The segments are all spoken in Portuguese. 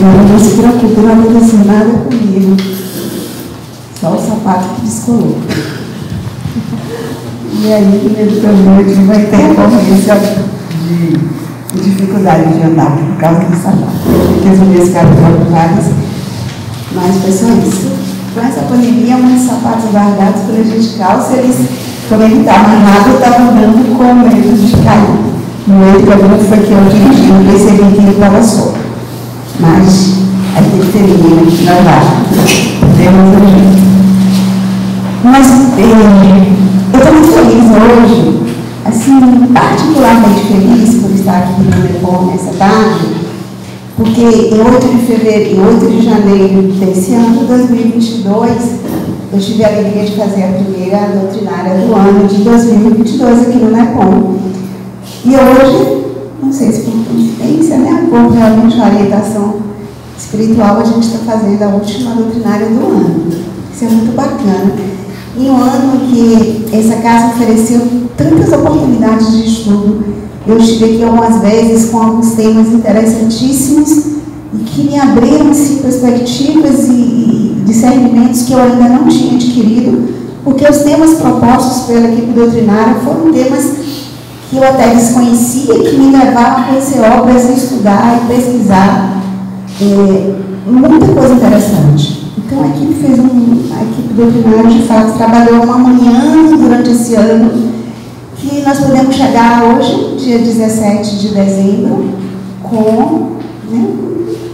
não se preocupe, não aconteceu nada comigo. Só o sapato que descolou. E aí, também eu tive uma intercorrência de dificuldade de andar por causa do sapato. Porque as minhas ficaram preocupadas, mas foi só isso. Com essa pandemia, muitos sapatos guardados quando a gente calça, eles, quando ele está amarrado, eu estava andando com medo de cair. No meio que eu foi que eu dirigi, não percebi que ele estava solto. Mas a gente termina que não dá. Temos um jeito. Mas eu estou muito feliz hoje, assim, particularmente feliz por estar aqui no Nepal nessa tarde, porque em 8 de janeiro desse ano, 2022, eu tive a alegria de fazer a primeira doutrinária do ano de 2022 aqui no Nepal. E hoje, não sei se por coincidência, né, por realmente uma orientação espiritual, a gente está fazendo a última doutrinária do ano. Isso é muito bacana. Em um ano que essa casa ofereceu tantas oportunidades de estudo, eu estive aqui algumas vezes com alguns temas interessantíssimos e que me abriram assim, perspectivas e discernimentos que eu ainda não tinha adquirido, porque os temas propostos pela equipe doutrinária foram temas que eu até desconhecia e que me levavam a conhecer obras, a estudar e pesquisar muita coisa interessante. Então a equipe doutrinária de fato trabalhou uma manhã durante esse ano, que nós podemos chegar hoje, dia 17 de dezembro, com, né,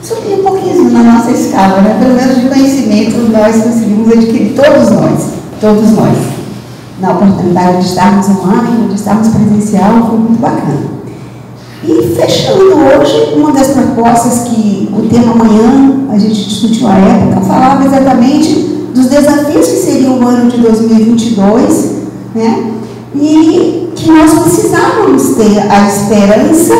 subir um pouquinho na nossa escala, né, pelo menos de conhecimento nós conseguimos adquirir, todos nós, na oportunidade de estarmos online, de estarmos presencial, foi muito bacana. E fechando hoje, uma das propostas que o tema amanhã, a gente discutiu à época, falava exatamente dos desafios que seria o ano de 2022, né? E que nós precisávamos ter a esperança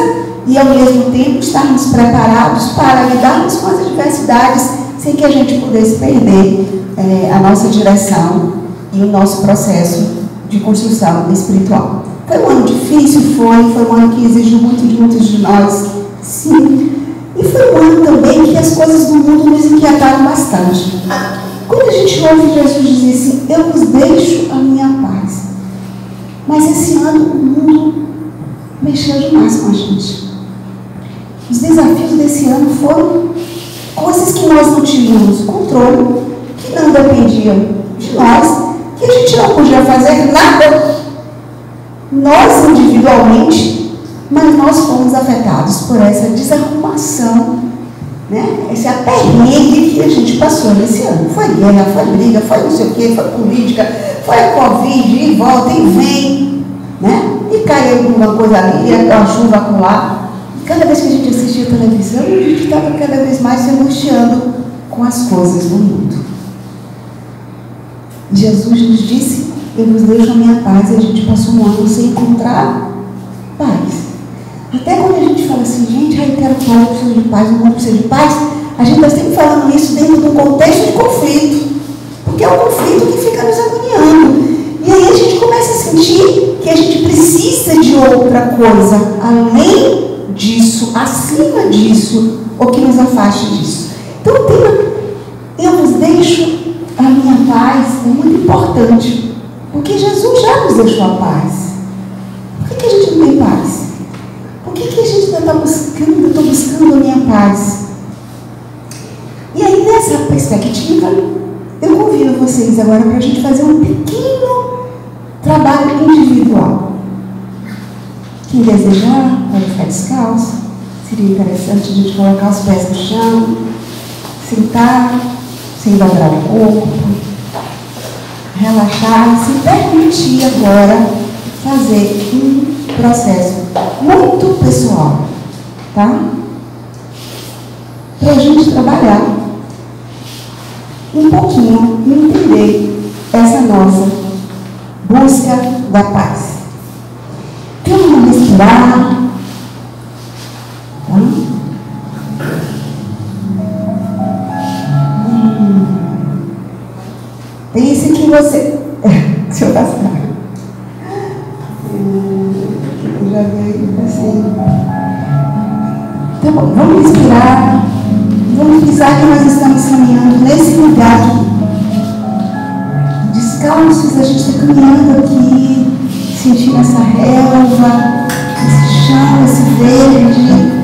e, ao mesmo tempo, estarmos preparados para lidarmos com as adversidades sem que a gente pudesse perder a nossa direção e o nosso processo de construção espiritual. Foi um ano difícil, foi um ano que exigiu muito de muitos de nós, sim. E foi um ano também que as coisas do mundo nos inquietaram bastante. Quando a gente ouve Jesus dizer assim, eu vos deixo a minha paz. Mas esse ano o mundo mexeu demais com a gente. Os desafios desse ano foram coisas que nós não tínhamos controle, que não dependiam de nós, que a gente não podia fazer nada. Nós individualmente, mas nós fomos afetados por essa desarrumação, né? Esse aperreio que a gente passou nesse ano. Foi guerra, foi briga, foi não sei o quê, foi política, foi a Covid, e volta e vem, né? E caiu alguma coisa ali, a chuva acolá. E cada vez que a gente assistia a televisão, a gente estava cada vez mais se angustiando com as coisas do mundo. Jesus nos disse, eu vos deixo a minha paz, e a gente passou um ano sem encontrar paz. Até quando a gente fala assim, gente, eu quero paz, eu preciso de paz, eu não preciso de paz, a gente está sempre falando isso dentro de um contexto de conflito, porque é o conflito que fica nos agoniando. E aí a gente começa a sentir que a gente precisa de outra coisa, além disso, acima disso, ou que nos afaste disso. Então o tema, eu vos deixo a minha paz, é muito importante. Porque Jesus já nos deixou a paz. Por que a gente não tem paz? Por que a gente ainda está buscando, eu estou buscando a minha paz? E aí, nessa perspectiva, eu convido vocês agora para a gente fazer um pequeno trabalho individual. Quem desejar, pode ficar descalço. Seria interessante a gente colocar os pés no chão, sentar, sem dobrar o corpo, relaxar, se permitir agora fazer um processo muito pessoal, tá? Para a gente trabalhar um pouquinho e entender essa nossa busca da paz. Então, vamos respirar, tá? Pense que você... Deixa eu passar. Eu já vi assim. Tá bom, vamos respirar. precisar que nós estamos caminhando nesse lugar, descalços, a gente está caminhando aqui, sentindo essa relva, esse chão, esse verde.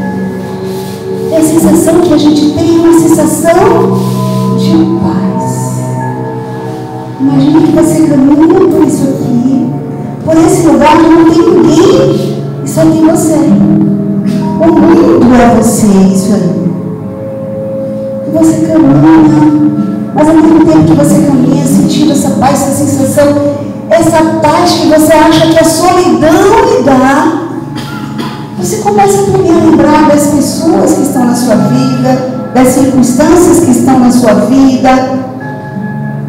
É a sensação que a gente tem, uma sensação de paz. Imagina que você caminha por isso aqui, por esse lugar que não tem ninguém e só tem você. O mundo é você, isso aí. E você caminha, mas ao mesmo tempo que você caminha, sentindo essa paz, essa sensação, essa paz que você acha que a solidão lhe dá, você começa também a lembrar das pessoas que estão na sua vida, das circunstâncias que estão na sua vida,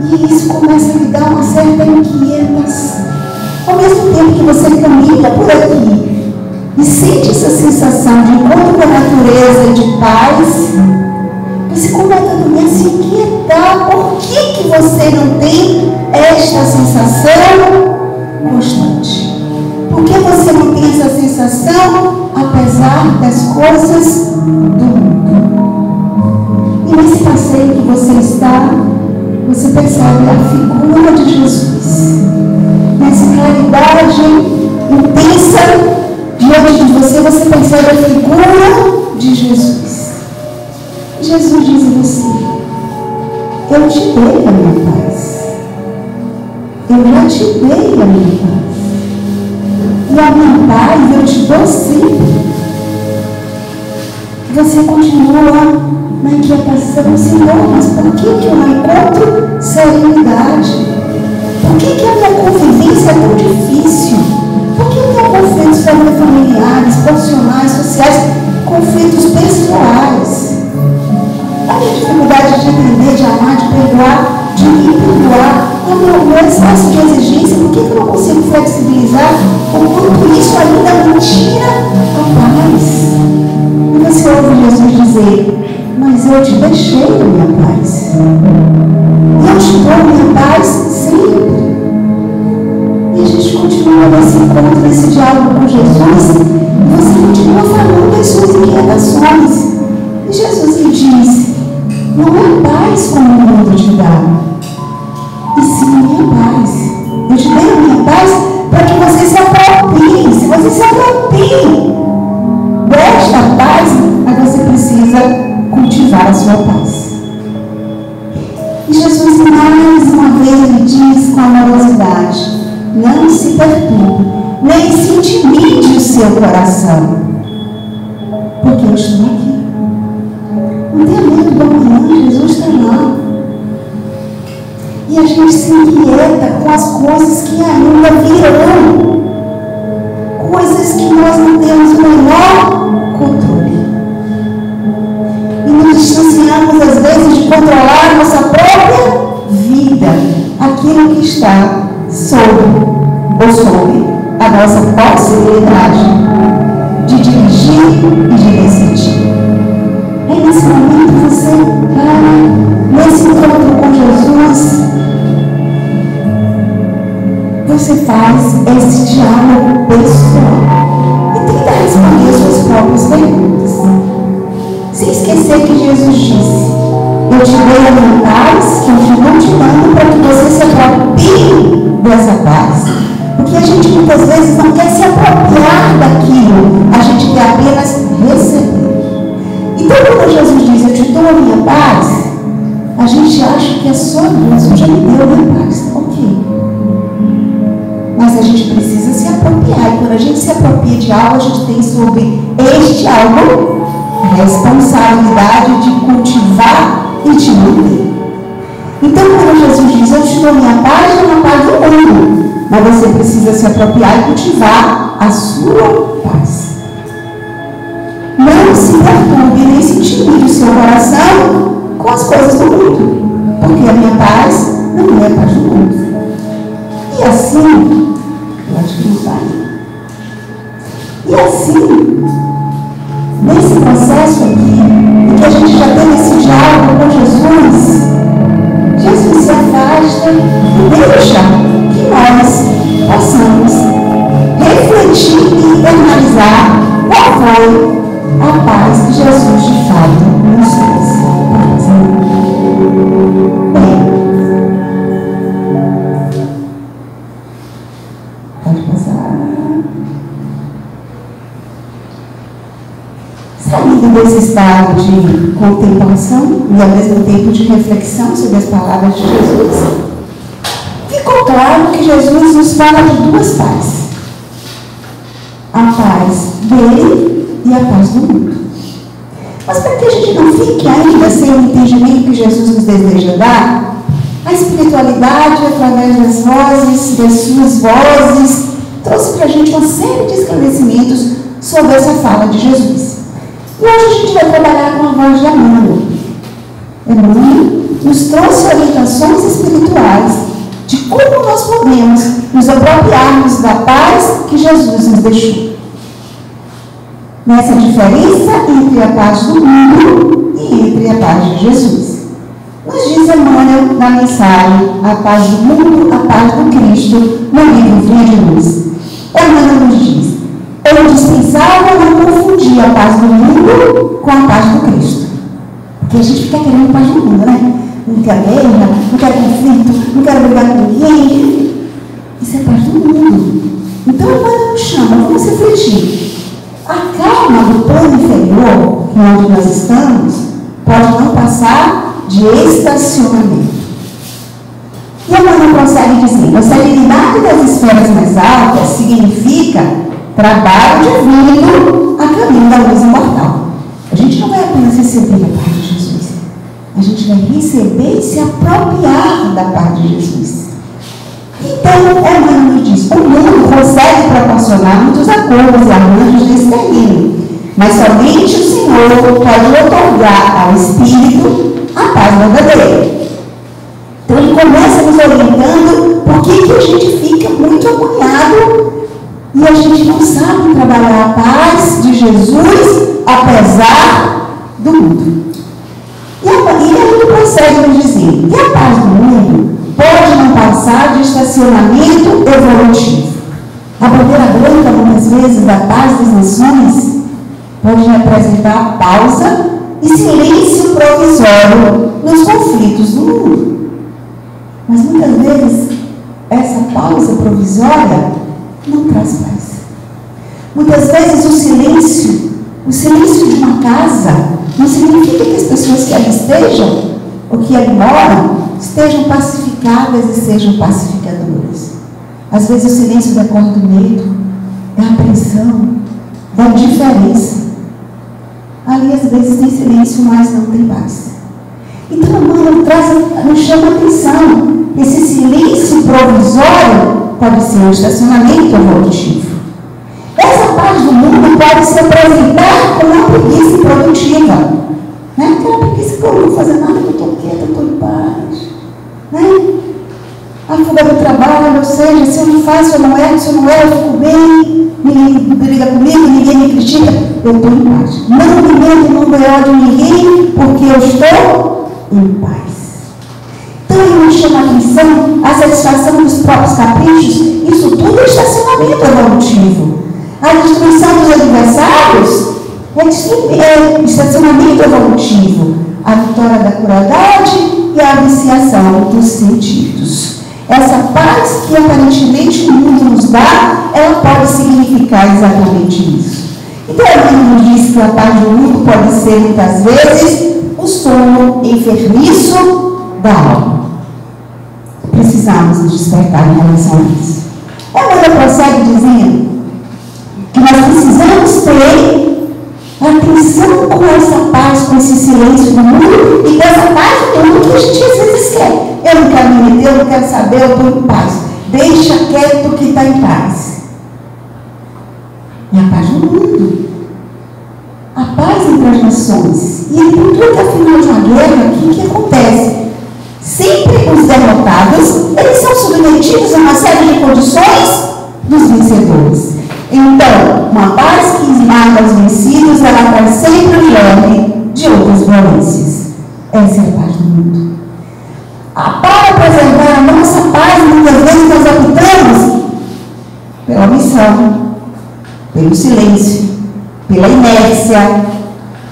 e isso começa a lhe dar uma certa inquietação. Ao mesmo tempo que você caminha por aqui e sente essa sensação de encontro com a natureza e de paz, você começa também a se inquietar. Por que você não tem esta sensação constante? Por que você não tem essa sensação apesar das coisas do mundo? E nesse passeio que você está, você percebe a figura de Jesus. Nessa claridade intensa diante de você, você percebe a figura de Jesus. Jesus diz a você: eu te dei a minha paz. Eu já te dei a minha paz. E a minha paz eu te dou sempre. Você continua na inquietação: Senhor, mas por que eu não encontro serenidade? Por que a minha convivência é tão difícil? Por que eu tenho conflitos familiares, profissionais, sociais, conflitos pessoais? A minha dificuldade de entender, de amar, de perdoar, de me perdoar, o meu excesso de exigência, por que eu não consigo flexibilizar? O quanto isso ainda me tira a paz. E você ouve Jesus dizer: mas eu te deixei a minha paz. Eu te dou a minha paz sempre. E a gente continua nesse encontro, nesse diálogo com Jesus, e você continua falando das suas inquietações. E Jesus lhe diz: não é paz como o mundo te dá, e sim minha paz. Eu te dei a minha paz para que você se aproprie. Se você se aproprie desta paz, aí você precisa cultivar a sua paz. E Jesus mais uma vez lhe diz com amorosidade: não se perturbe, nem se intimide o seu coração, porque eu estou aqui. Não tenha medo do amanhã, Jesus está lá. E a gente se inquieta com as coisas que ainda virão, coisas que nós não temos o menor controle. E nos distanciamos às vezes de controlar a nossa própria vida, aquilo que está sob a nossa possibilidade de dirigir e de decidir. É nesse momento você nesse encontro com Jesus, você faz esse diálogo pessoal e tenta responder as suas próprias perguntas, sem esquecer que Jesus disse: eu te dei a minha paz, que eu continuo te dando para que você se aproprie dessa paz. Porque a gente muitas vezes não quer se apropriar daquilo, a gente quer apenas receber. Então quando Jesus diz: eu te dou a minha paz, a gente acha que é só Deus, eu já me deu a minha paz. Ok. Mas a gente precisa se apropriar. E quando a gente se apropria de algo, a gente tem sobre este algo responsabilidade de cultivar e de manter. Então quando Jesus diz: eu te dou a minha paz, é uma paz do mundo. Mas você precisa se apropriar e cultivar a sua paz. Não se perturbe nem se intimide o seu coração com as coisas do mundo, porque a minha paz não é a paz do mundo. E assim, eu acho que não vai. E assim, nesse processo aqui, em que a gente já tem esse diálogo com Jesus, Jesus se afasta e deixa que nós possamos refletir e internalizar qual foi a paz que Jesus de fato nos trouxe. estado de contemplação e ao mesmo tempo de reflexão sobre as palavras de Jesus, ficou claro que Jesus nos fala de duas pazes: a paz dele e a paz do mundo. Mas para que a gente não fique ainda sem o entendimento que Jesus nos deseja dar, a espiritualidade, através das vozes, das suas vozes, trouxe para a gente uma série de esclarecimentos sobre essa fala de Jesus. E hoje a gente vai trabalhar com a voz de Emmanuel. Emmanuel nos trouxe orientações espirituais de como nós podemos nos apropriarmos da paz que Jesus nos deixou. Nessa diferença entre a paz do mundo e entre a paz de Jesus. Nos diz Emmanuel na mensagem A Paz do Mundo, a Paz do Cristo, no livro Via de Luz. Emmanuel nos diz: é indispensável não confundir a paz do mundo com a paz do Cristo. Porque a gente fica querendo paz do mundo, né? Não quero guerra, não quero conflito, não quero brigar com ninguém. Isso é paz do mundo. Então Emmanuel nos chama, vamos refletir. A calma do plano inferior, que é onde nós estamos, pode não passar de estacionamento. E Emmanuel prossegue dizendo: a serenidade das esferas mais altas significa trabalho divino a caminho da luz imortal. A gente não vai apenas receber a paz de Jesus, a gente vai receber e se apropriar da paz de Jesus. Então, Emmanuel diz: o mundo consegue proporcionar muitos acordos e arranjos desse terreno, mas somente o Senhor pode otorgar ao Espírito a paz verdadeira. Então, ele começa nos orientando por que a gente fica muito agoniado e a gente não sabe trabalhar a paz de Jesus apesar do mundo. E ele prossegue nos dizer: e a paz do mundo pode não passar de estacionamento evolutivo. A bandeira branca, muitas vezes, da paz das nações pode representar pausa e silêncio provisório nos conflitos do mundo. Mas muitas vezes essa pausa provisória não traz paz. Muitas vezes o silêncio de uma casa não significa que as pessoas que ali estejam ou que ali moram estejam pacificadas e sejam pacificadoras. Às vezes o silêncio decorre do medo, da apreensão, da indiferença. Ali às vezes tem silêncio, mas não tem paz. Então Emmanuel nos chama a atenção. Esse silêncio provisório pode ser um estacionamento evolutivo. Essa paz do mundo pode se apresentar como uma preguiça improdutiva. Né? Aquela preguiça que eu não vou fazer nada, eu estou quieta, eu estou em paz. Né? A fuga do trabalho, ou seja, se eu não faço, se eu não erro, eu fico bem, ninguém briga comigo, ninguém me critica, eu estou em paz. Não me meto, não dou ódio a ninguém, porque eu estou em paz. Então ele nos chama a atenção a satisfação dos próprios caprichos. Isso tudo é estacionamento evolutivo. A destruição dos adversários é estacionamento evolutivo. A vitória da crueldade e a viciação dos sentidos. Essa paz que aparentemente o mundo nos dá, ela pode significar exatamente isso. Então ele nos diz que a paz do mundo pode ser muitas vezes o sono enfermiço da alma. Precisamos nos despertar em relação a isso. Emmanuel prossegue dizendo que nós precisamos ter atenção com essa paz, com esse silêncio do mundo e dessa paz do mundo que a gente às vezes quer. Eu não quero me meter, eu não quero saber, eu estou em paz. Deixa quieto que está em paz. E a paz do mundo. A paz entre as nações. E por tudo, afinal de uma guerra, o que acontece? Sempre os derrotados, eles são submetidos a uma série de condições dos vencedores. Então, uma paz que esmaga os vencidos, ela traz sempre o germe de outras violências. Essa é a paz do mundo. Para preservar a nossa paz, muitas vezes nós optamos pela omissão, pelo silêncio, pela inércia,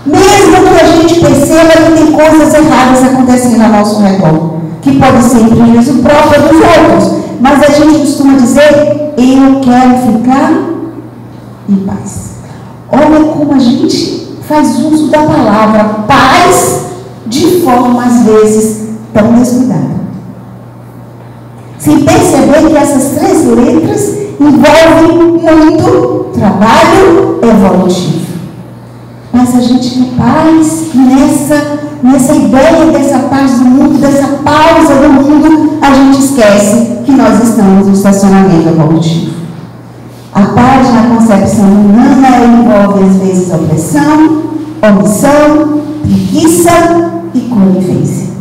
mesmo que a gente perceba que tem coisas erradas acontecendo ao nosso redor, que pode ser em prejuízo próprio dos outros, mas a gente costuma dizer: eu quero ficar em paz. Olha como a gente faz uso da palavra paz de forma, às vezes, tão descuidada. Sem perceber que essas 3 letras envolvem muito trabalho evolutivo. Mas a gente quer paz nessa ideia dessa paz do mundo, dessa pausa do mundo, a gente esquece que nós estamos no estacionamento evolutivo. A paz na concepção humana envolve às vezes opressão, omissão, preguiça e conivência.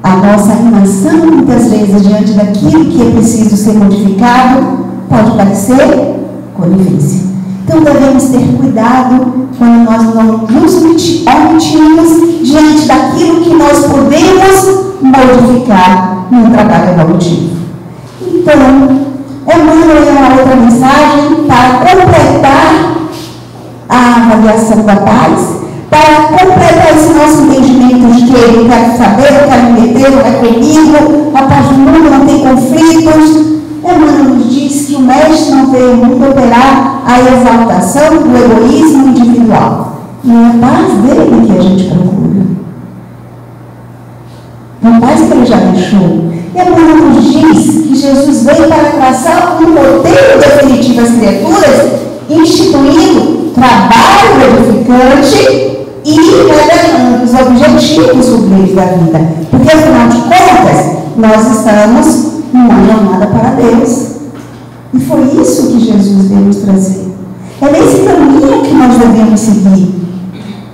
A nossa animação, muitas vezes, diante daquilo que é preciso ser modificado, pode parecer conivência. Então, devemos ter cuidado quando nós não nos omitimos diante daquilo que nós podemos modificar no trabalho evolutivo. Então, Emmanuel é uma outra mensagem para completar a avaliação da paz, para completar esse nosso entendimento de que eu quero saber, eu quero me meter, não é comigo, a paz do mundo não tem conflitos. Emmanuel nos diz que o mestre não veio ao mundo operar a exaltação do egoísmo individual. E é a paz dele que a gente procura. A paz que ele já deixou. Emmanuel nos diz que Jesus veio para traçar um roteiro definitivo às criaturas, instituindo trabalho edificante e revelando os objetivos sublimes da vida. Porque, afinal de contas, nós estamos numa jornada para Deus. E foi isso que Jesus veio nos trazer. É nesse caminho que nós devemos seguir.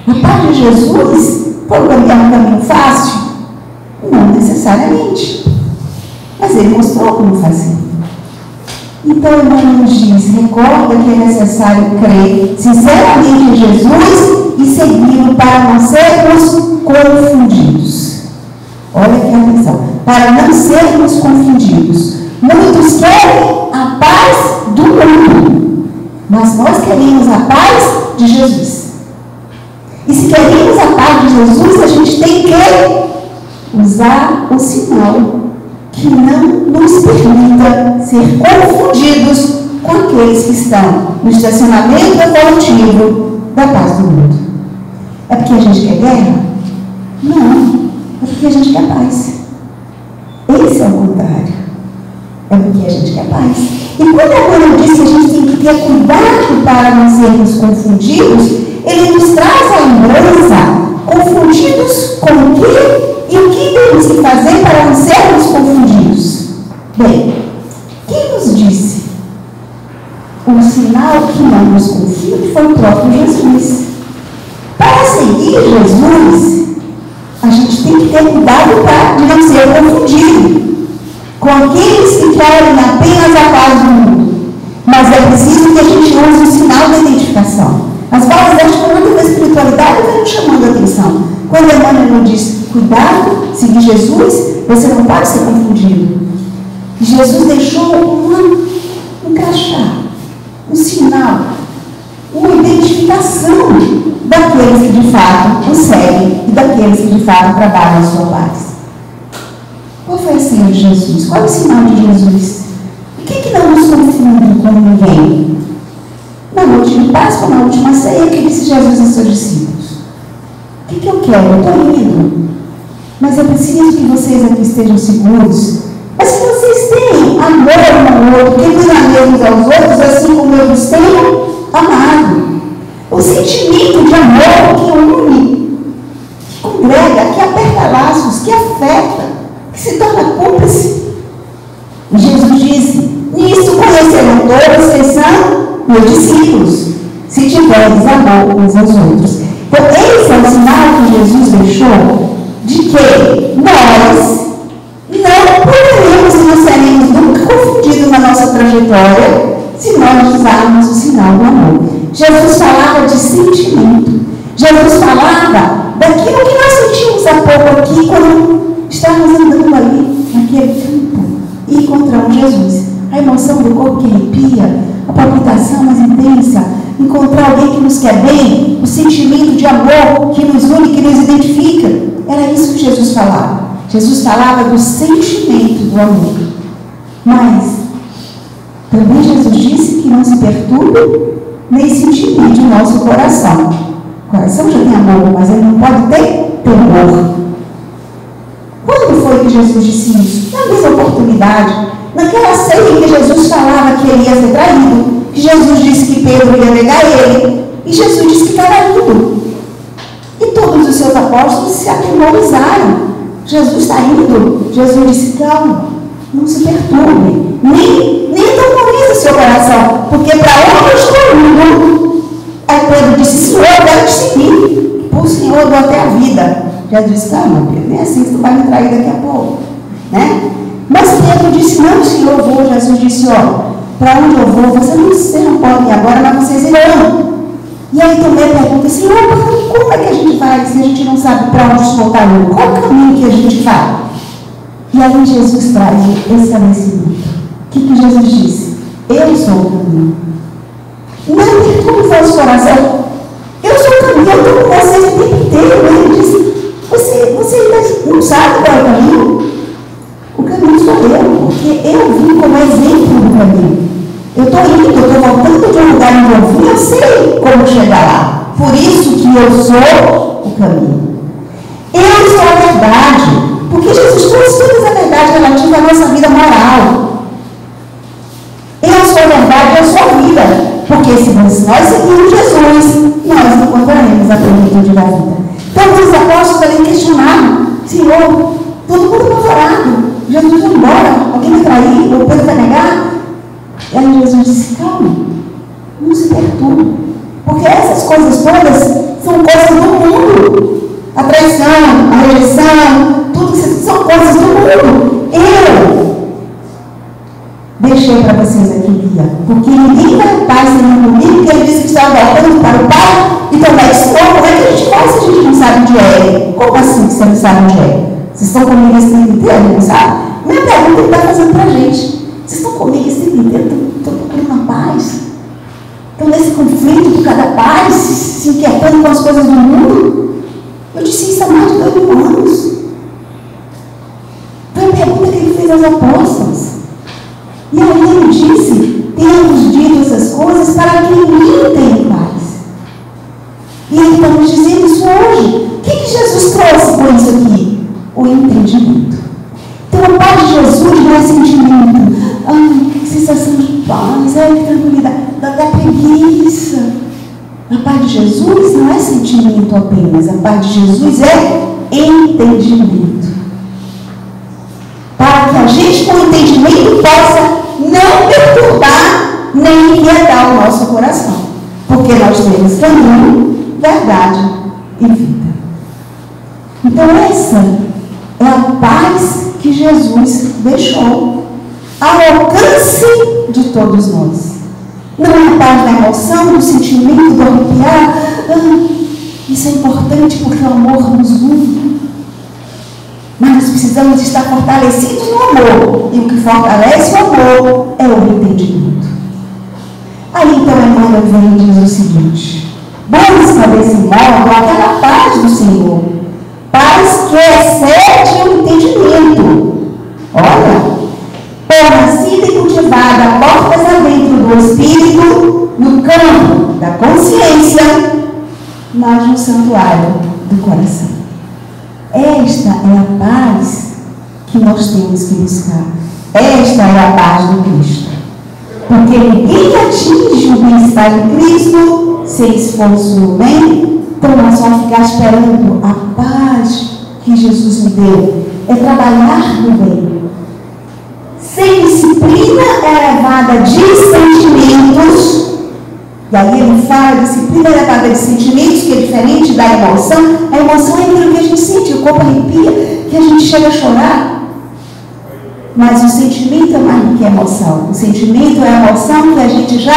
A paz de Jesus foi um caminho fácil? Não necessariamente. Mas ele mostrou como fazer. Então, Emmanuel nos diz, recorda que é necessário crer sinceramente em Jesus e segui-lo para não sermos confundidos. Olha que atenção, para não sermos confundidos. Muitos querem a paz do mundo, mas nós queremos a paz de Jesus. E se queremos a paz de Jesus, a gente tem que usar o sinal que não nos permita ser confundidos com aqueles que estão no estacionamento evolutivo da paz do mundo. É porque a gente quer guerra? Não, é porque a gente quer paz. Esse é o contrário. É porque a gente quer paz. E quando a Emmanuel diz que a gente tem que ter cuidado para não sermos confundidos, ele nos traz a lembrança, confundidos com o quê? E o que temos que fazer para não sermos confundidos? Bem, quem nos disse? O sinal que não nos confunde foi o próprio Jesus. Para seguir Jesus, a gente tem que ter cuidado de não ser confundido com aqueles que querem apenas a paz do mundo. Mas é preciso que a gente use o sinal da identificação. As bases da espiritualidade vêm chamando a atenção. Quando Emmanuel diz, cuidado, seguir Jesus, você não pode ser confundido. Jesus deixou um crachá, um sinal, uma identificação daqueles que de fato o seguem e daqueles que de fato trabalham a sua paz. Qual foi a senha de Jesus? Qual é o sinal de Jesus? O que não nos confunde com ninguém? Na noite de Páscoa, na última ceia, que disse Jesus aos seus discípulos? O que eu quero? Eu estou indo. Mas é preciso que vocês aqui estejam seguros. Mas se vocês têm amor um ao outro, quem ama uns aos outros, assim como eu os tenho amado. O sentimento de amor que une, que congrega, que aperta laços, que afeta, que se torna cúmplice. E Jesus disse, nisso conhecerão todos que são meus discípulos, se tiveres amor uns aos outros. Então, esse é o sinal que Jesus deixou de que nós não poderemos e não seremos nunca confundidos na nossa trajetória se nós usarmos o sinal do amor. Jesus falava de sentimento. Jesus falava daquilo que nós sentimos há pouco aqui quando estávamos andando ali, naquele campo, e encontramos Jesus. A emoção do corpo que arrepia, a palpitação mais intensa, encontrar alguém que nos quer bem, o sentimento de amor que nos une, que nos identifica. Era isso que Jesus falava. Jesus falava do sentimento do amor. Mas também Jesus disse que não se perturbe nem se intimide o nosso coração. O coração já tem amor, mas ele não pode ter temor. Quando foi que Jesus disse isso? Na mesma oportunidade. Naquela ceia em que Jesus falava que ele ia ser traído, que Jesus disse que Pedro ia negar ele, e Jesus disse que estava indo. E todos os seus apóstolos se atemorizaram. Jesus está indo. Jesus disse: calma, não se perturbe, nem atemorize seu coração, porque para onde eu estou indo? Aí Pedro disse: Senhor, eu quero te seguir. Por Senhor, eu dou até a vida. Jesus disse: calma, Pedro, nem assim que tu vai me trair daqui a pouco, né? Mas Pedro disse: não, Senhor, eu vou. Jesus disse: ó, para onde eu vou, vocês não podem ir agora, mas vocês irão. E aí Tomé pergunta: Senhor, como é que a gente vai se a gente não sabe para onde o Senhor está indo? Qual o caminho que a gente vai? E aí Jesus traz esse esclarecimento. O que Jesus disse? Eu sou o caminho. Não perturbe o vosso coração. Eu sou o caminho, eu estou com vocês o tempo inteiro. Ele disse: você ainda não sabe qual é o caminho? O caminho sou eu, porque eu vim como exemplo do caminho. Eu estou indo, eu estou voltando de um lugar onde eu vim, eu sei como chegar lá. Por isso que eu sou o caminho. Eu sou a verdade, porque Jesus trouxe toda a verdade relativa à nossa vida moral. Eu sou a verdade, eu sou a vida. Porque se nós seguirmos Jesus, nós encontraremos a plenitude da vida. Então, os apóstolos ali questionaram: Senhor, todo mundo apavorado. Jesus vai embora, alguém vai trair, ou Pedro vai negar. E aí Jesus disse: calma, não se perturbe, porque essas coisas todas são coisas do mundo. A traição, a rejeição, tudo isso são coisas do mundo. Eu deixei para vocês aqui guia, porque ninguém vai Pai sendo comigo, porque ele disse que estava voltando para o Pai. Então, como é que a gente faz se a gente não sabe onde é? Como assim que você não sabe onde é? Vocês estão comigo esse tempo inteiro, não sabe? Minha pergunta ele está fazendo para a gente: vocês estão comigo esse tempo inteiro? Estão procurando a paz? Estão nesse conflito por cada paz, se inquietando com as coisas do mundo? Eu disse isso há mais de 2.000 anos. Foi a pergunta que ele fez aos apóstolos. E aí ele disse: temos dito essas coisas para que ninguém tenha paz. E ele está nos dizendo isso hoje. O que Jesus trouxe com isso aqui? O entendimento. Então a paz de Jesus não é sentimento. Ai, que sensação de paz, ai, que tranquilidade. Da preguiça. A paz de Jesus não é sentimento apenas. A paz de Jesus é entendimento. Para que a gente, com entendimento, possa não perturbar nem inquietar o nosso coração. Porque nós temos caminho, verdade e vida. Então essa é a paz que Jesus deixou ao alcance de todos nós. Não é a paz da emoção, do sentimento, do arrepiar. Isso é importante porque o amor nos une. Mas nós precisamos estar fortalecidos no amor. E o que fortalece o amor é o entendimento. Aí então Emmanuel vem e diz o seguinte: busca desse modo aquela paz do Senhor, paz que excede o entendimento. Olha, nascida e cultivada portas adentro do espírito, no campo da consciência, mas no santuário do coração. Esta é a paz que nós temos que buscar. Esta é a paz do Cristo. Porque ninguém atinge o bem-estar de Cristo sem esforço no bem. Então nós vamos ficar esperando a paz que Jesus me deu. É trabalhar no bem. Sem disciplina é levada de sentimentos. E aí ele fala: disciplina é levada de sentimentos, que é diferente da emoção. A emoção é aquilo que a gente sente, o corpo arrepia, que a gente chega a chorar. Mas o sentimento é mais do que a emoção. O sentimento é a emoção que a gente já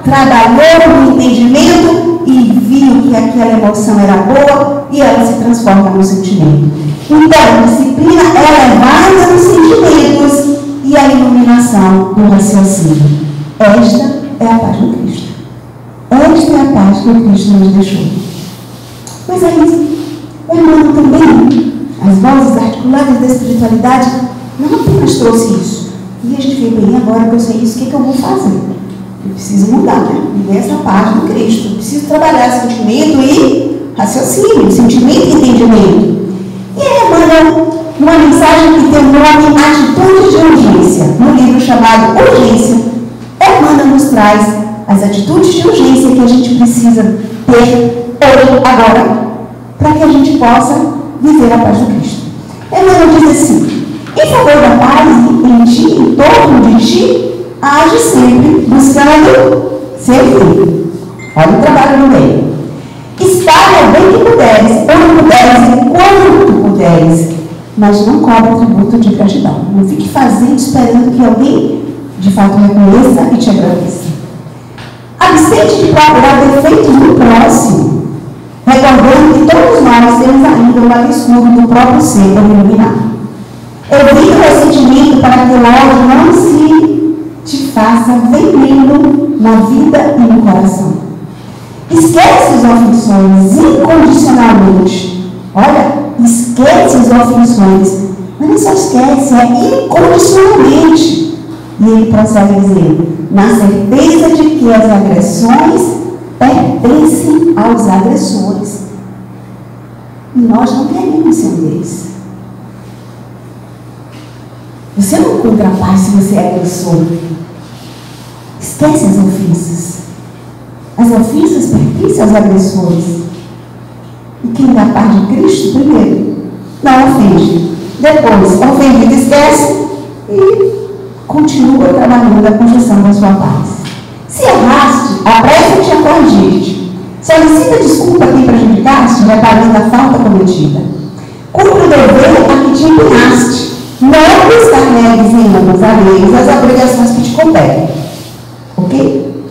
trabalhou no entendimento e viu que aquela emoção era boa e ela se transforma no sentimento. Então, a disciplina é levada nos sentimentos e a iluminação do raciocínio. Esta é a paz do Cristo. Esta é a paz que o Cristo nos deixou. Mas aí, o irmão também, as vozes articuladas da espiritualidade, não apenas trouxe isso. E a gente vê: bem, agora que eu sei isso, o que eu vou fazer? Eu preciso mudar, né? Viver essa parte do Cristo. Eu preciso trabalhar sentimento e raciocínio, sentimento e entendimento. E aí manda uma mensagem que tem o nome Atitudes de Urgência. No livro chamado Urgência, Emmanuel nos traz as atitudes de urgência que a gente precisa ter hoje, agora, para que a gente possa viver a paz do Cristo. Emmanuel diz assim: em favor da paz em ti, em torno de ti, age sempre buscando servir. Olha o trabalho do bem. Espalha o bem que puderes, onde puderes e quando tu puderes, mas não cobra tributo de gratidão. Não fique fazendo, esperando que alguém de fato reconheça e te agradeça. Abstente de procurar defeitos no próximo, recordando que todos nós temos ainda um lado escuro do próprio ser para iluminar. Evita o ressentimento para que logo não se te faça veneno na vida e no coração. Esquece as ofensões incondicionalmente. Olha, esquece as ofensões. Mas não só esquece, é incondicionalmente. E ele prossegue dizendo: na certeza de que as agressões pertencem aos agressores. E nós não queremos ser um deles. Você não encontra paz se você é agressor. Esquece as ofensas. As ofensas pertencem aos agressores. E quem dá paz de Cristo, primeiro, não ofende. Depois, ofendido, esquece e continua trabalhando a construção da sua paz. Se erraste, apressa-te a corrigir-te. Solicita desculpa a quem prejudicaste, reparando a falta cometida. Cumpre o dever a que te empenhaste. Não descarregues em ombros alheios as obrigações que te competem. Ok?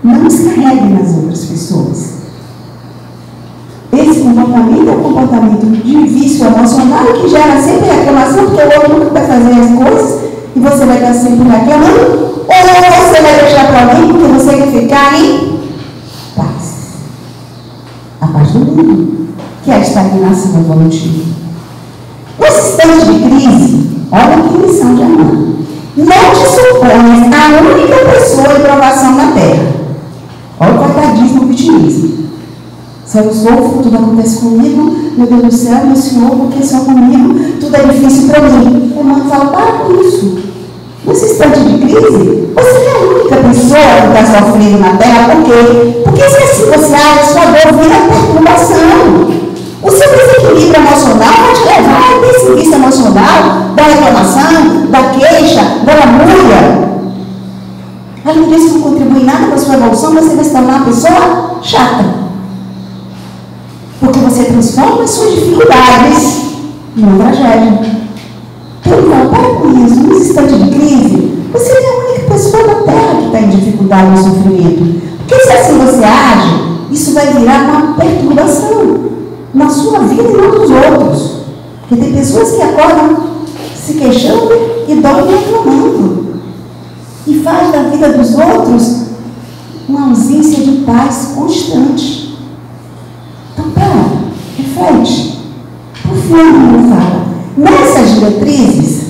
Não descarregue nas outras pessoas. Esse comportamento é um comportamento de vício emocional que gera sempre reclamação, porque o outro nunca vai fazer as coisas e você vai estar sempre reclamando, ou você vai deixar para alguém porque você quer ficar em paz. A paz do mundo, que é a estagnação evolutiva. Nesse instante de crise, olha que lição de Emmanuel. Não te suponhas a única pessoa em provação na Terra. Olha o coitadismo, o vitimismo. Se eu sofro, tudo acontece comigo, meu Deus do céu, meu Senhor, porque só comigo, tudo é difícil para mim. O irmão fala: para com isso. Nesse instante de crise, você é a única pessoa que está sofrendo na Terra. Por quê? Porque se assim você age, sua dor vira perturbação. O seu desequilíbrio emocional vai te levar a ter esse vício emocional da reclamação, da queixa, da lamúria. Além disso, não contribui nada para a sua evolução, você vai se tornar uma pessoa chata. Porque você transforma as suas dificuldades numa tragédia. Então, para com isso. Nesse instante de crise, você é a única pessoa da Terra que está em dificuldade e sofrimento. Porque se assim você age, isso vai virar uma perturbação na sua vida e na dos outros. Porque tem pessoas que acordam se queixando e dormem reclamando. E faz da vida dos outros uma ausência de paz constante. Então, pera, reflete. Por fim, ele fala: nessas diretrizes,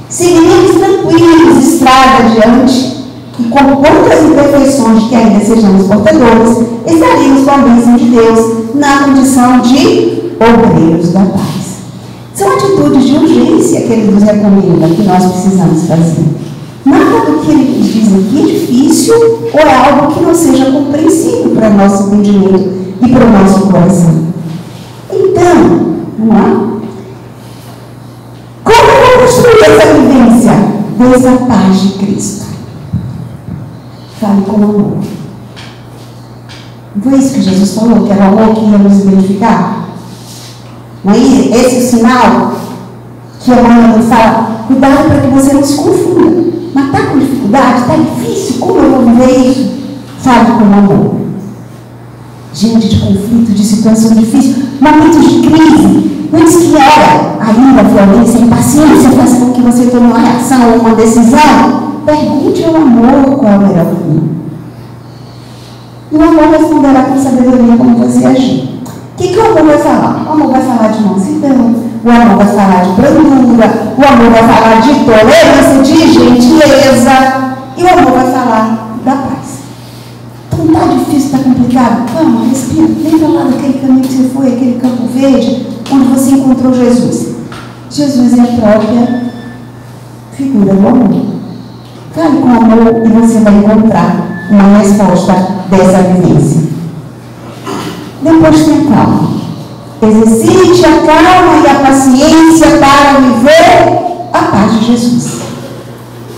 seguiremos tranquilos, estrada adiante, e com poucas imperfeições que ainda sejamos portadores, estaremos com a bênção de Deus na condição de obreiros da paz. São atitudes de urgência que ele nos recomenda, que nós precisamos fazer. Nada do que ele nos diz aqui é difícil ou é algo que não seja compreensível para o nosso entendimento e para o nosso coração. Então, vamos lá? Como eu vou construir essa vivência dessa paz de Cristo? Fale com amor. Não foi isso que Jesus falou, que era o amor que ia nos identificar? Não é esse o sinal que a mãe fala? Cuidado para que você não se confunda. Mas está com dificuldade? Está difícil? Como eu vou viver isso? Fale com amor. Diante de conflito, de situação difícil, momentos de crise, antes que era ainda a violência, a impaciência, faça com que você tome uma reação ou uma decisão, pergunte ao amor qual é o melhor caminho. E o amor responderá com sabedoria como você agir. O que o amor vai falar? O amor vai falar de mansidão, o amor vai falar de brandura, o amor vai falar de tolerância, de gentileza, e o amor vai falar da paz. ligado? Calma, respira. Lembra lá daquele caminho que você foi, aquele Campo Verde, onde você encontrou Jesus. Jesus é a própria figura do amor. Fale com amor e você vai encontrar uma resposta dessa vivência. Depois tenha calma. Exercite a calma e a paciência para viver a paz de Jesus.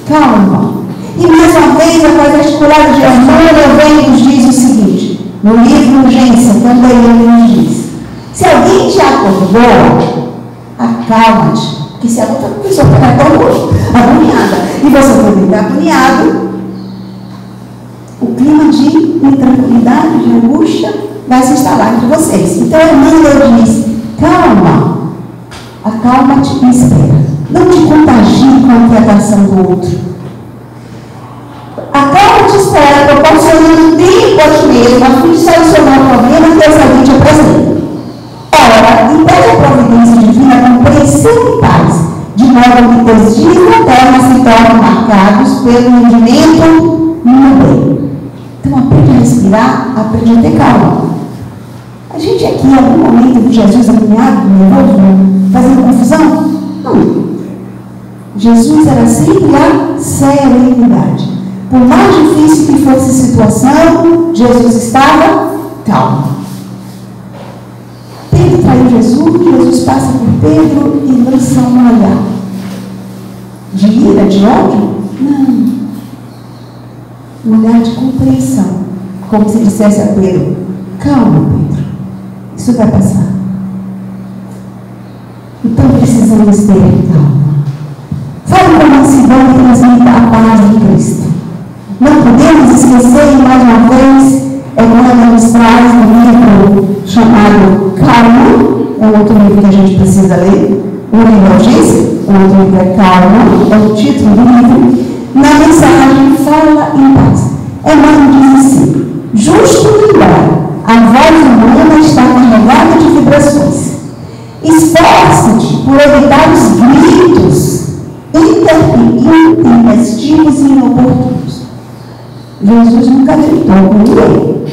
Calma. E mais uma vez, a paz articulada de amor vem nos diz o seguinte, no livro Urgência, também ele nos diz: se alguém te acordou, acalma-te. Porque se a outra pessoa está tão agoniada e você também está agoniado, o clima de intranquilidade, de angústia, vai se instalar entre vocês. Então, Emmanuel diz: calma, acalma-te e espera. Não te contagie com a inquietação do outro. Acalma-te e espera, proporcionando tempo a ti mesmo, a fim de solucionar o problema que essa alguém te apresenta. Ora, impede a providência divina a compreensão e paz, de modo que teus dias na terra se tornem marcados pelo rendimento no bem. Então, aprende a respirar, aprende a ter calma. A gente aqui, em algum momento, viu Jesus agoniado, nervoso, fazendo confusão? Não. Jesus era sempre a serenidade. Por mais difícil que fosse a situação, Jesus estava calmo. Pedro traiu Jesus, Jesus passa por Pedro e lança um olhar. De ira, de ódio? Não. Um olhar de compreensão. Como se dissesse a Pedro: calma, Pedro, isso vai passar. Então precisamos ter calma. Fale com mansidão e transmita a paz de Cristo. Não podemos esquecer, e mais uma vez, Emmanuel nos traz um livro chamado Calma, é um outro livro que a gente precisa ler. Um livro é Urgência, o outro livro é Calma, é o título do livro. Na mensagem Fala em Paz, Emmanuel diz assim: justo lembrar, a voz humana está carregada de vibrações. Esforça-te por evitar os gritos intempestivos e inoportunos. Jesus nunca gritou com ninguém.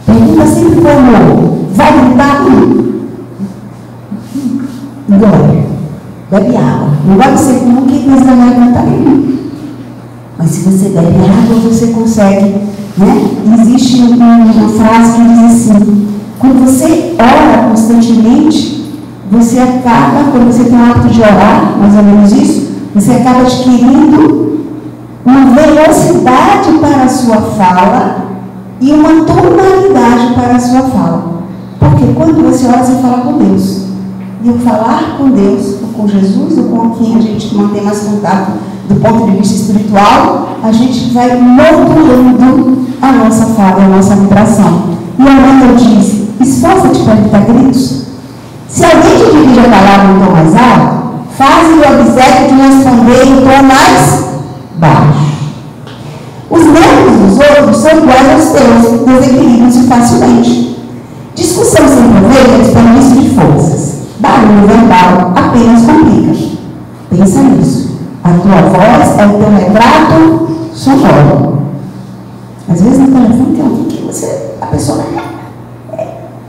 Pergunta sempre como: vai gritar? Engole. Bebe água. Não vai ser comum que coisa da garganta nenhuma. Mas se você bebe água, você consegue, né? Existe uma frase que diz assim: quando você ora constantemente, você acaba, quando você tem o hábito de orar, mais ou menos isso, você acaba adquirindo uma velocidade para a sua fala e uma tonalidade para a sua fala. Porque quando você ora, você fala com Deus. E o falar com Deus, ou com Jesus, ou com quem a gente mantém mais contato do ponto de vista espiritual, a gente vai modulando a nossa fala, a nossa vibração. E a Emmanuel diz: esforça-te para evitar gritos. Se alguém te dirige a palavra em tom mais alto, faz-lhe o obséquio de responder em tom mais baixo. Os nervos dos outros são iguais aos teus, desequilibram-se facilmente. Discussão sem proveito é desperdício de forças. Barulho verbal apenas complica. Pensa nisso. A tua voz é o teu retrato sonoro. Às vezes no telefone tem alguém que a pessoa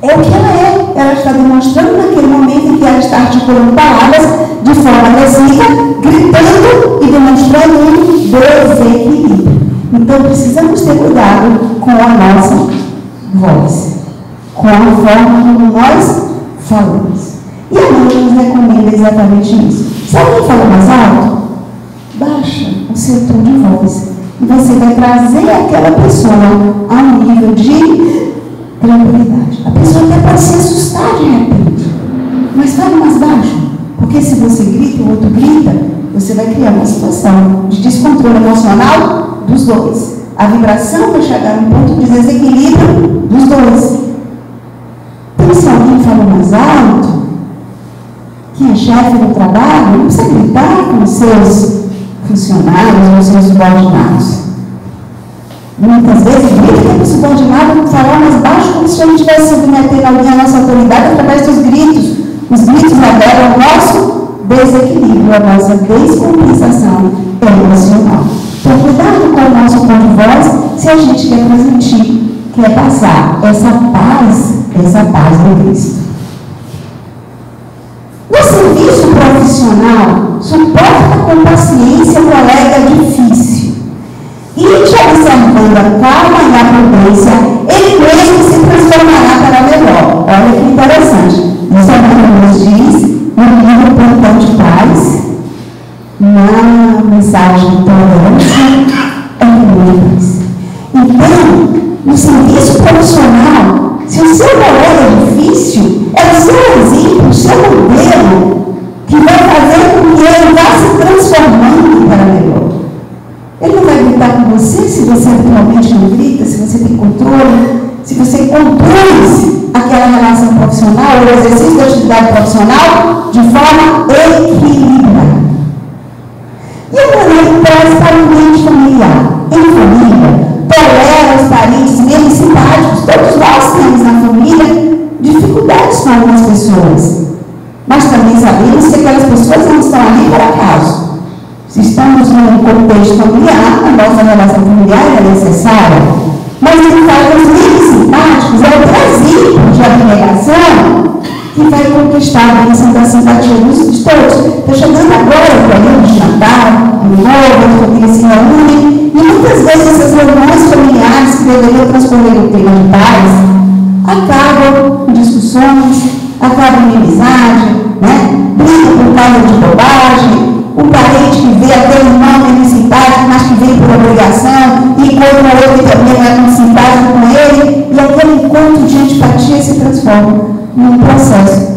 é o que ela é. Ela está demonstrando naquele momento em que ela está articulando palavras de forma agressiva, gritando e demonstrando um desequilíbrio. Então precisamos ter cuidado com a nossa voz, com a forma como nós falamos. E a gente nos recomenda exatamente isso. Se alguém fala mais alto, baixa o seu tom de voz. E você vai trazer aquela pessoa a um nível de tranquilidade. A pessoa até pode se assustar de repente. Mas fale mais baixo. Porque se você grita e o outro grita, você vai criar uma situação de descontrole emocional dos dois. A vibração vai chegar a um ponto de desequilíbrio dos dois. Então, se alguém fala mais alto, que é chefe do trabalho, não precisa gritar com os seus funcionários ou os seus subordinados. Muitas vezes grita que o subordinado falar mais baixo, como se a gente estivesse submetendo alguém à nossa autoridade através dos gritos. Os gritos revelam o nosso desequilíbrio, a nossa descompensação emocional. Então, cuidado com o nosso tom de voz se a gente quer transmitir quer passar essa paz do Cristo. No serviço profissional, suporta com paciência o colega difícil. E te observando a calma e a prudência, ele mesmo se transformará para melhor. Olha que interessante. Isso é o que nos diz no livro Plantão de Paz, na mensagem de tolerância e então, no serviço profissional, se o seu colega é difícil, é o seu exemplo, o seu modelo, que vai fazer com que ele vá se transformando para melhor. Ele não vai gritar com você se você habitualmente não grita, se você tem controle, se você conduz aquela relação profissional, o exercício da atividade profissional de forma equilibrada. E o modelo traz para o ambiente familiar. Em família, tolera os parentes menos simpáticos. Todos nós temos na família dificuldades com algumas pessoas. Mas também sabemos que aquelas pessoas não estão ali por acaso. Se estamos num contexto familiar, a nossa relação familiar é necessária. Mas ele fala que os menos simpáticos é outro exemplo de abnegação que vai conquistar a bênção da simpatia de todos. Estou chegando agora para o período de Natal, Ano Novo, a família se reúne. E muitas vezes essas reuniões familiares que deveriam transcorrer o tema de paz acabam em discussões, acabam em amizade, briga por causa de bobagem, o parente que vê aquele irmão menos simpático, mas que vem por obrigação, e encontra o outro que também não é tão simpático com ele, e aquele encontro de antipatia se transforma num processo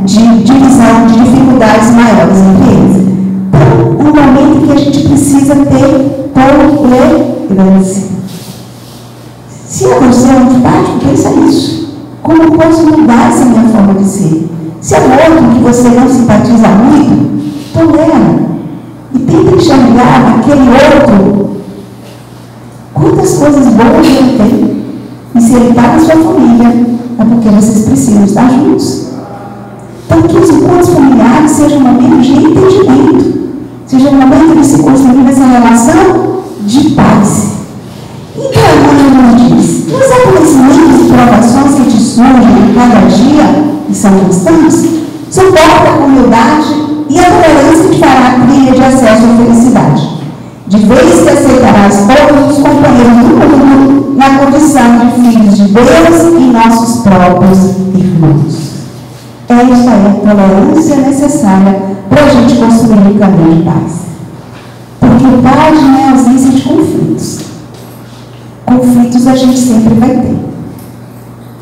de divisão, de dificuldades maiores entre eles. Então, é um momento que a gente precisa ter tolerância. Se eu não ser antipático, pensa nisso. Como eu posso mudar essa minha forma de ser? Se é outro que você não simpatiza muito, tolera. E tenta enxergar naquele outro quantas coisas boas ele tem. E se ele está na sua família, é porque vocês precisam estar juntos. Então, que os encontros familiares sejam momentos de entendimento, seja um momento de se construir essa relação de paz. Então, a Ana nos diz, nos acontecimentos e provações que te surgem a cada dia, que são constantes, suporta a humildade e a tolerância te fará a trilha de acesso à felicidade. De vez que aceitarás todos os companheiros do mundo na condição de filhos de Deus e nossos próprios irmãos. Esta é a tolerância necessária para a gente construir um caminho de paz. Porque paz não é ausência de conflitos. Conflitos a gente sempre vai ter.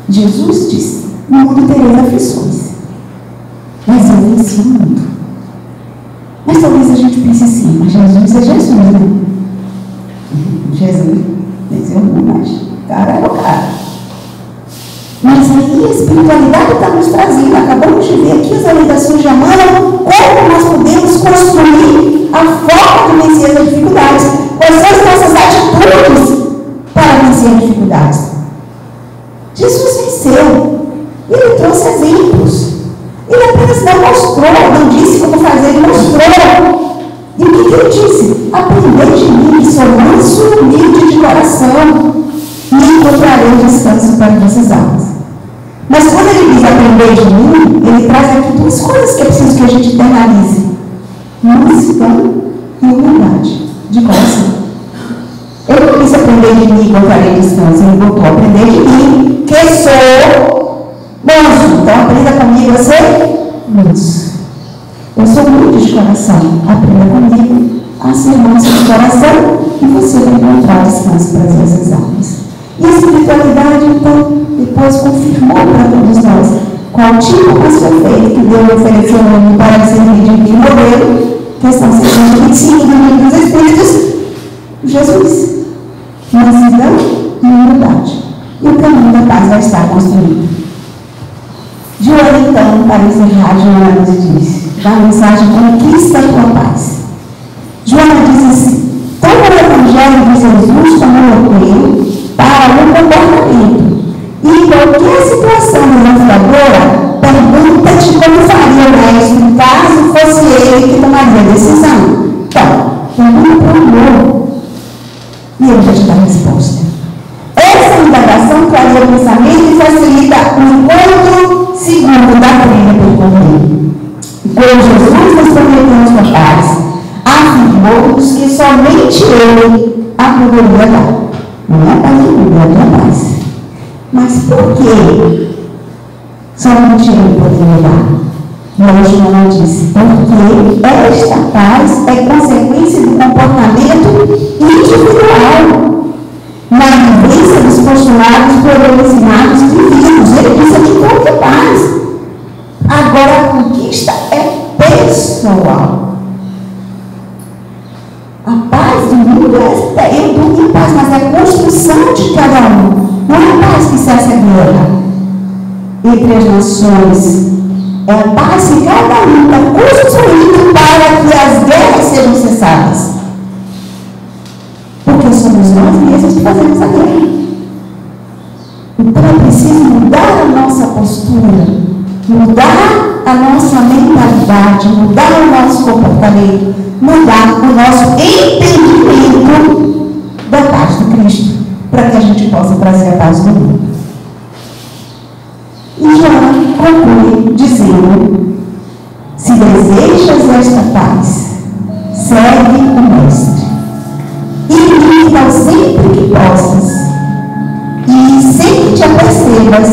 Jesus disse, no mundo tereis aflições. Mas eu venci o mundo. Mas talvez a gente pense assim, mas Jesus é Jesus, né? Jesus venceu o mundo, mas cara é o cara. Mas aí a espiritualidade está nos trazendo. Acabamos de ver aqui as orientações de Amanda, como nós podemos construir a forma de vencer as dificuldades. Quais são as nossas atitudes para vencer as dificuldades? Jesus venceu. Ele trouxe exemplos. Ele apenas não mostrou, não disse como fazer, ele mostrou. E o que ele disse? Aprendei de mim, que sou manso e humilde de coração, e encontrarei descanso para vossas almas. Mas quando ele diz aprender de mim, ele traz aqui duas coisas que é preciso que a gente internalize: mansidão e humildade de coração. Ele não disse aprender de mim e encontrarei descanso, ele botou aprender de mim, que sou manso. Então aprenda comigo a ser manso. Eu sou humilde de coração, aprenda comigo a ser manso de coração e você vai encontrar descanso para as vossas almas. E a espiritualidade, então, depois confirmou para todos nós qual tipo mais perfeito que Deus ofereceu ao homem para servir de modelo, questão 625 do Livro dos Espíritos, Jesus. Mansidão e humildade. E o caminho da paz vai estar construído. Joana, então, para encerrar, Joana nos diz, dá a mensagem: conquista a tua paz. Joana diz assim: toma o Evangelho de Jesus como roteiro para o comportamento. E em qualquer situação desafiadora, pergunta-te como faria o mestre caso fosse ele que tomaria a decisão. Então, pergunta para o amor. E ele já te dá a resposta. Essa indagação somente Ele a poderia dar. Não é a paz do mundo, é a paz. Mas por que somente Ele poderia dar? E hoje João disse, porque esta paz é consequência do comportamento individual, na vivência dos postulados por ele ensinados vividos. Ele disse aqui qualquer paz. Agora a conquista é pessoal. A paz do mundo é eu durmo em paz, mas é a construção de cada um. Não é a paz que cessa a guerra entre as nações. É a paz que cada um está construindo para que as guerras sejam cessadas. Porque somos nós mesmos que fazemos a guerra. Então é preciso mudar a nossa postura, mudar a nossa mentalidade, mudar o nosso comportamento, mudar o nosso entendimento da paz de Cristo, para que a gente possa trazer a paz do mundo. E João conclui dizendo: se desejas esta paz, segue o Mestre. Imita sempre que possas, e sem que te apercebas,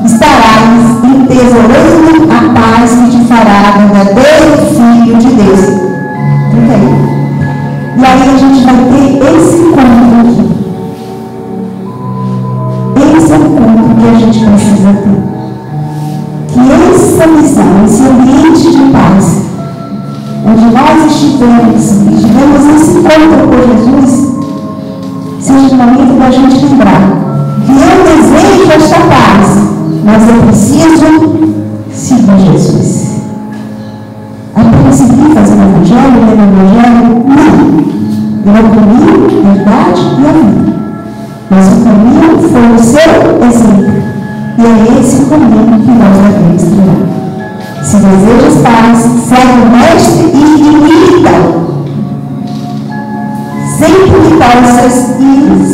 estarás entesourando a paz que te fará verdadeiro filho de Deus. Fica aí. E aí a gente vai ter esse encontro aqui. Esse é o encontro que a gente precisa ter. Que essa missão, esse ambiente de paz, onde nós estivermos e tivemos esse encontro com Jesus, seja o momento da gente lembrar que eu desejo esta paz, mas eu preciso seguir Jesus. Apenas seguir fazendo o Evangelho, lendo o Evangelho? Não. Ele é o caminho, a verdade e a vida. Mas o caminho foi o seu exemplo. E é esse o caminho que nós devemos trilhar. Se desejas paz, segue o Mestre e imita-o. Sempre que possas e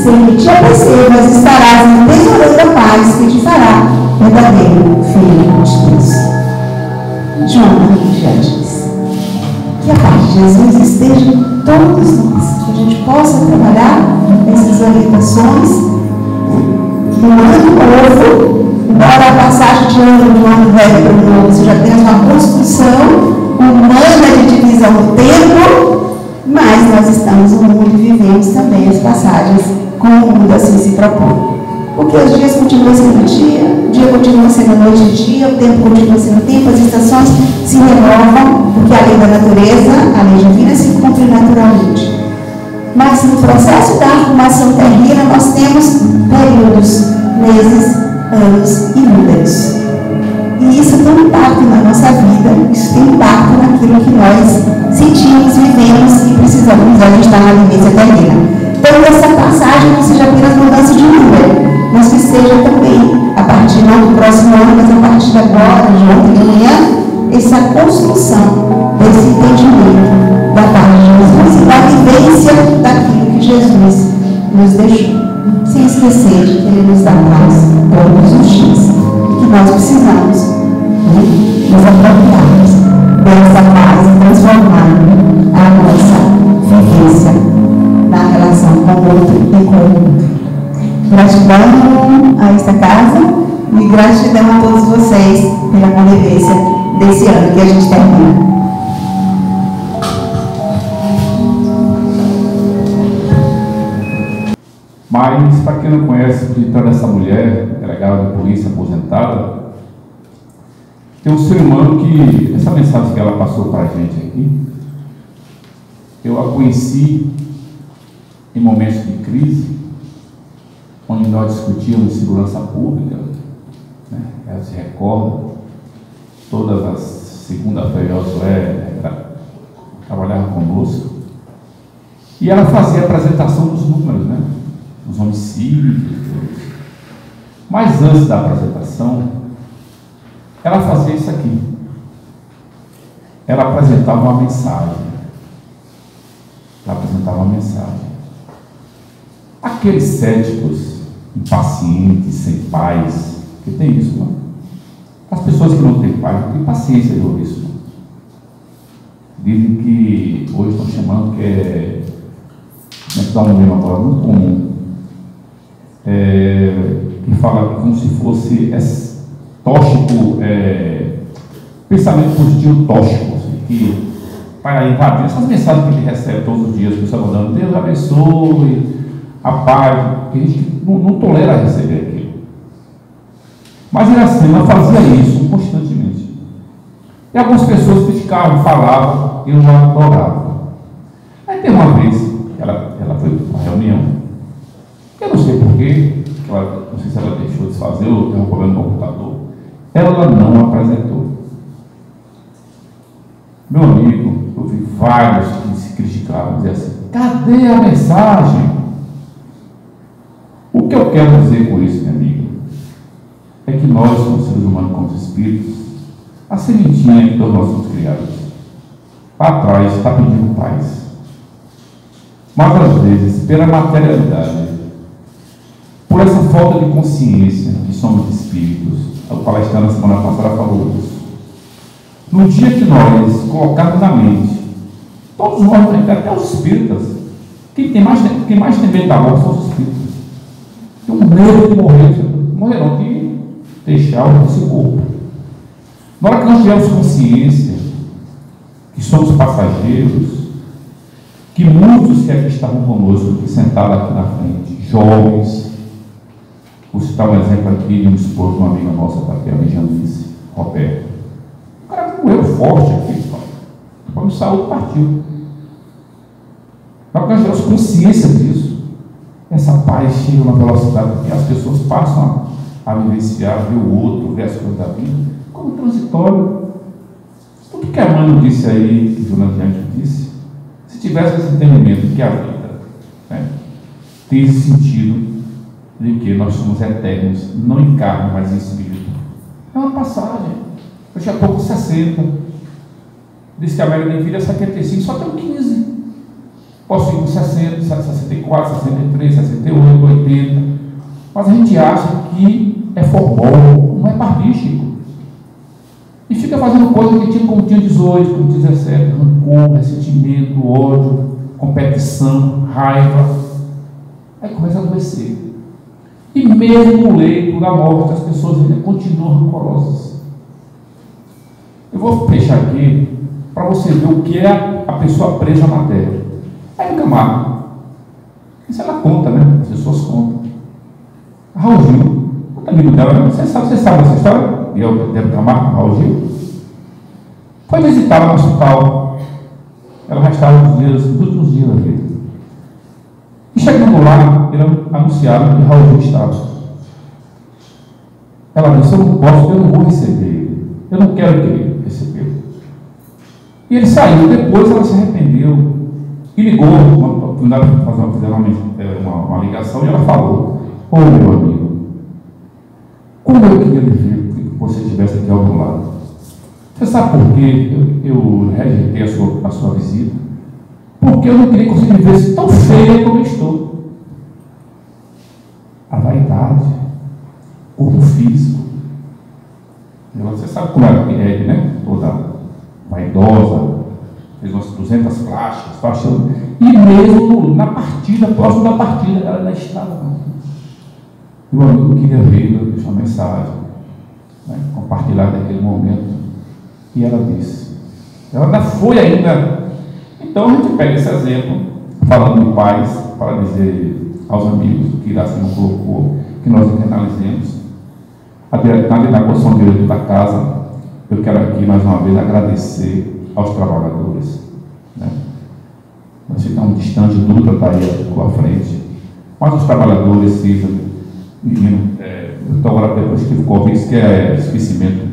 sem que te apercebas, estarás entesourando a paz que te fará verdadeiro filho de Deus. João já diz. Que a paz de Jesus esteja em todos nós, que a gente possa trabalhar essas orientações no ano novo. Embora a passagem de ano do ano velho para o novo seja apenas uma construção humana de divisão do tempo, mas nós estamos no mundo e vivemos também as passagens como o mundo assim se propõe. Porque os dias continuam sendo dia, o dia continua sendo noite e dia, o tempo continua sendo tempo, as estações se renovam, porque a lei da natureza, a lei divina, se cumpre naturalmente. Mas no processo da arrumação terrena, nós temos períodos, meses, anos e números. E isso tem impacto na nossa vida, isso tem impacto naquilo que nós sentimos, vivemos e precisamos ajustar na vivência terrena. Então, essa passagem não seja apenas mudança de número, mas que seja também, a partir não do próximo ano, mas a partir de agora, de ontem e amanhã, essa construção desse entendimento da paz de Jesus e da vivência daquilo que Jesus nos deixou. Sem esquecer de que Ele nos dá paz todos os dias. Que nós precisamos nos apropriarmos dessa paz e transformar a nossa vivência na relação com o outro e com o mundo. Gratidão a esta casa e gratidão a todos vocês pela convivência desse ano que a gente termina. Mas, para quem não conhece, então, essa mulher, delegada de polícia aposentada, tem um ser humano que, essa mensagem que ela passou para a gente aqui, eu a conheci em momentos de crise, onde nós discutíamos segurança pública, né? Ela se recorda, todas as segundas-feiras trabalhava conosco, e ela fazia a apresentação dos números, né? Os homicídios, mas antes da apresentação, ela fazia isso aqui. Ela apresentava uma mensagem. Aqueles céticos, impacientes, sem paz, que tem isso, não? As pessoas que não têm paz não têm paciência de ouvir isso, não. Dizem que hoje estão chamando que é dá um nome agora muito comum, que fala como se fosse tóxico, pensamento positivo tóxico, assim, que para invadir essas mensagens que ele recebe todos os dias, que você está mandando, Deus abençoe, a paz, que a gente não tolera receber aquilo. Mas ele assim, ela fazia isso constantemente. E algumas pessoas criticavam, falavam, eu não adorava. Aí tem uma vez, ela foi para uma reunião, eu não sei porquê, não sei se ela deixou de fazer ou teve um problema no computador, ela não apresentou. Meu amigo, eu vi vários que se criticavam, diziam assim, cadê a mensagem? O que eu quero dizer com isso, minha amiga, é que nós, como seres humanos, como espíritos, a sementinha que todos nós somos criados, lá atrás está pedindo paz. Mas às vezes, pela materialidade, por essa falta de consciência que somos espíritos, o palestrante na semana passada falou isso. No dia que nós colocarmos na mente, todos nós, até os espíritas, quem mais tem medo da morte são os espíritos. Tem um medo de morrerão de deixar esse corpo. Na hora que nós tivermos consciência que somos passageiros, que muitos que aqui estavam conosco, que sentados aqui na frente, jovens, vou citar um exemplo aqui de um esposo de uma amiga nossa, aqui, a Janice, Roberto. O cara morreu forte aqui, depois de saúde partiu. Na hora que nós tivermos consciência disso, essa paz chega na velocidade que as pessoas passam a vivenciar, ver o outro, ver as coisas da vida, como transitório. Tudo que a Mano disse aí, que o Jonathan Diante disse, se tivesse esse entendimento de que a vida tem esse sentido de que nós somos eternos, não em carne, mas em espírito, é uma passagem. Daqui a pouco 60, diz que a média de vida é 75, só tem 15. Posso ir com 60, 64, 63, 68, 80. Mas a gente acha que é formal, não é partístico. E fica fazendo coisa que tinha como tinha 18, como 17, rancor, ressentimento, ódio, competição, raiva. Aí começa a adoecer. E mesmo no leito da morte, as pessoas ainda continuam rancorosas. Eu vou fechar aqui para você ver o que é a pessoa presa à matéria. Aí Camargo, isso ela conta, né? As pessoas contam. Raul Gil, o amigo dela, você sabe essa história? E eu devo Camargo, Raul Gil. Foi visitá-la no hospital. Ela já estava nos últimos dias da vida. E chegando lá, ele anunciaram que Raul Gil estava. Ela disse, eu não posso, eu não vou receber ele. Eu não quero que ele recebeu. E ele saiu, depois ela se arrependeu. E ligou, fizeram uma ligação e ela falou, ô meu amigo, como eu queria ver que você estivesse aqui ao meu lado. Você sabe por que eu rejeitei a sua visita? Porque eu não queria que você me visse tão feia como eu estou. A vaidade, o corpo físico. Você sabe como era a Pirelli, né? Toda vaidosa, fez umas 200 plásticas, achando. E mesmo na partida, próximo da partida, ela ainda estava. Meu amigo queria vê-la, deixar uma mensagem, compartilhar daquele momento. E ela disse, ela ainda foi ainda. Então a gente pega esse exemplo, falando de paz, para dizer aos amigos que Iraci não colocou, que nós internalizemos. Na posição de direito da casa, eu quero aqui mais uma vez agradecer aos trabalhadores. Nós ficamos distantes, Dutra está aí com a frente, mas os trabalhadores, Cisa, menino, então agora depois que ficou Covid, que é esquecimento,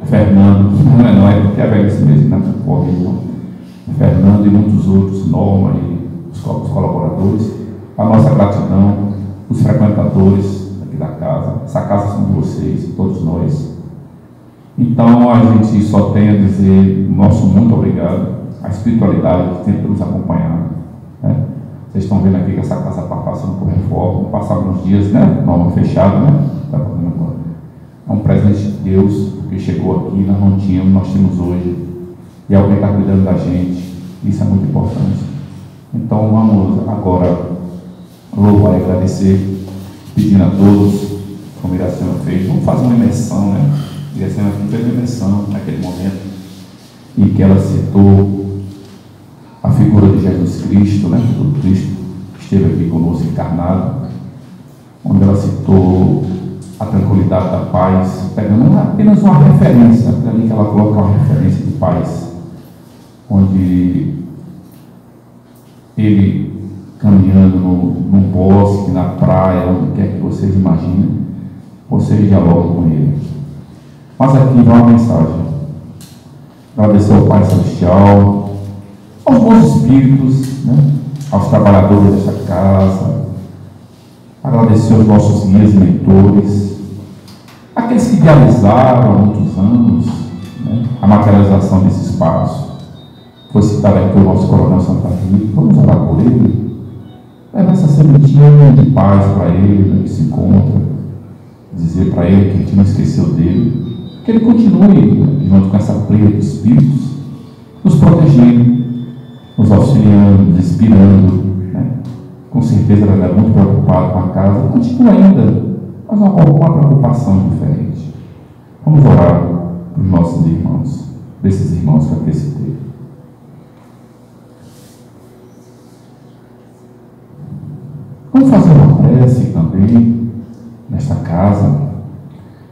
Fernando, não é porque é velho esse mesmo, não é Covid, não. Fernando e muitos outros, Norma e os colaboradores, a nossa gratidão, os frequentadores aqui da casa, essa casa são de vocês, todos nós. Então a gente só tem a dizer nosso muito obrigado, a espiritualidade que sempre nos acompanhar. Vocês estão vendo aqui que essa casa está passando por reforma, passaram uns dias, né? Norma fechada, né? É um presente de Deus, porque chegou aqui, nós não tínhamos, nós temos hoje. E alguém está cuidando da gente, isso é muito importante. Então vamos agora louvar e agradecer, pedindo a todos, como Iracema fez, vamos fazer uma imersão, né? Iracema fez uma imersão naquele momento em que ela citou a figura de Jesus Cristo, né? Do Cristo que esteve aqui conosco encarnado, onde ela citou a tranquilidade da paz, pegando apenas uma referência, para mim que ela coloca uma referência de paz, onde ele caminhando num bosque, na praia, onde quer que vocês imaginem, vocês dialogam com ele. Mas aqui vai uma mensagem. Agradecer ao Pai Celestial, aos bons espíritos, né? Aos trabalhadores desta casa, agradecer aos nossos guias e mentores, aqueles que idealizaram há muitos anos, né, a materialização desse espaço. Foi citado aqui o nosso Coronel Santa Rita, vamos orar por ele, levar essa sementinha de paz para ele, né, que se encontra, dizer para ele que a gente não esqueceu dele, que ele continue, junto com essa pleia de espíritos, nos protegendo, nos auxiliando, nos inspirando, né? Com certeza ele é muito preocupado com a casa, continua ainda, mas com uma preocupação diferente. Vamos orar para os nossos irmãos, desses irmãos que aqui citei. Vamos fazer uma prece também, nesta casa,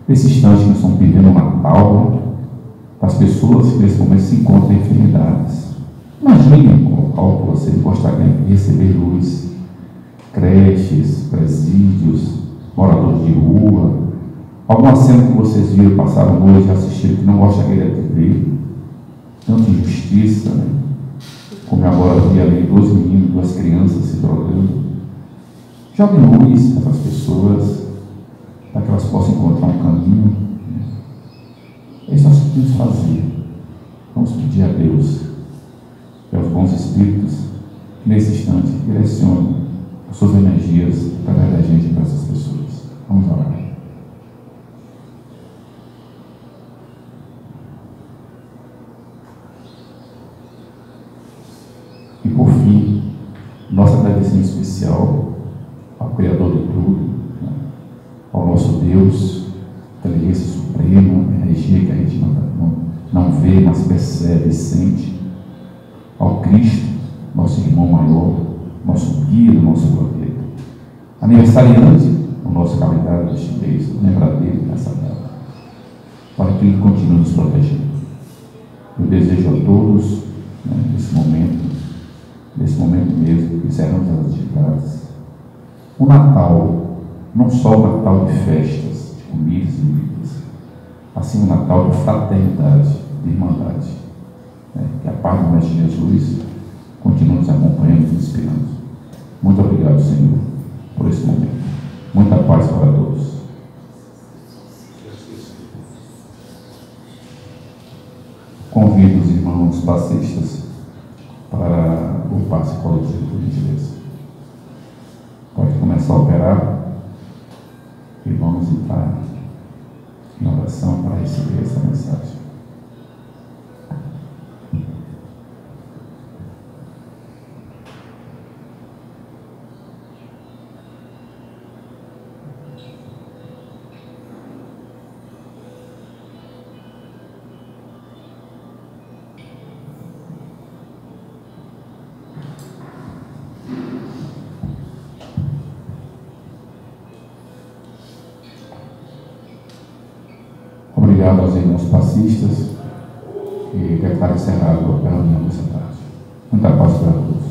nesse instante que nós estamos pedindo o Natal, para as pessoas que nesse momento se encontram em enfermidades. Imagine qual local você gostaria de receber luz, creches, presídios, moradores de rua, alguma cena que vocês viram, passaram hoje, assistiram, que não gostariam de ver, tanta injustiça, né? Como agora vi ali 2 meninos, 2 crianças se drogando. Joguem luz para essas pessoas, para que elas possam encontrar um caminho. É isso que nós podemos fazer. Vamos pedir a Deus e aos bons espíritos que nesse instante direcionem as suas energias através da gente para essas pessoas. Vamos orar. E por fim, nosso agradecimento especial ao Criador de tudo, né? Ao nosso Deus, inteligência suprema, energia que a gente não vê, mas percebe e sente, ao Cristo, nosso irmão maior, nosso guia do nosso planeta, aniversariante do nosso calendário deste mês, lembrar dele nessa data, para que ele continue nos protegendo. Eu desejo a todos, né, nesse momento mesmo, que encerramos as atividades, o Natal, não só o Natal de festas, de comidas e bebidas, assim o Natal de fraternidade, de irmandade, né? Que a paz do Mestre Jesus continue nos acompanhando e nos inspirando. Muito obrigado, Senhor, por esse momento. Muita paz para todos. Convido os irmãos passistas para o passe coletivo, por gentileza. Pode começar a operar e vamos entrar em oração para receber essa mensagem. Obrigado aos irmãos passistas e declaro encerrado a reunião dessa tarde. Muita paz para todos.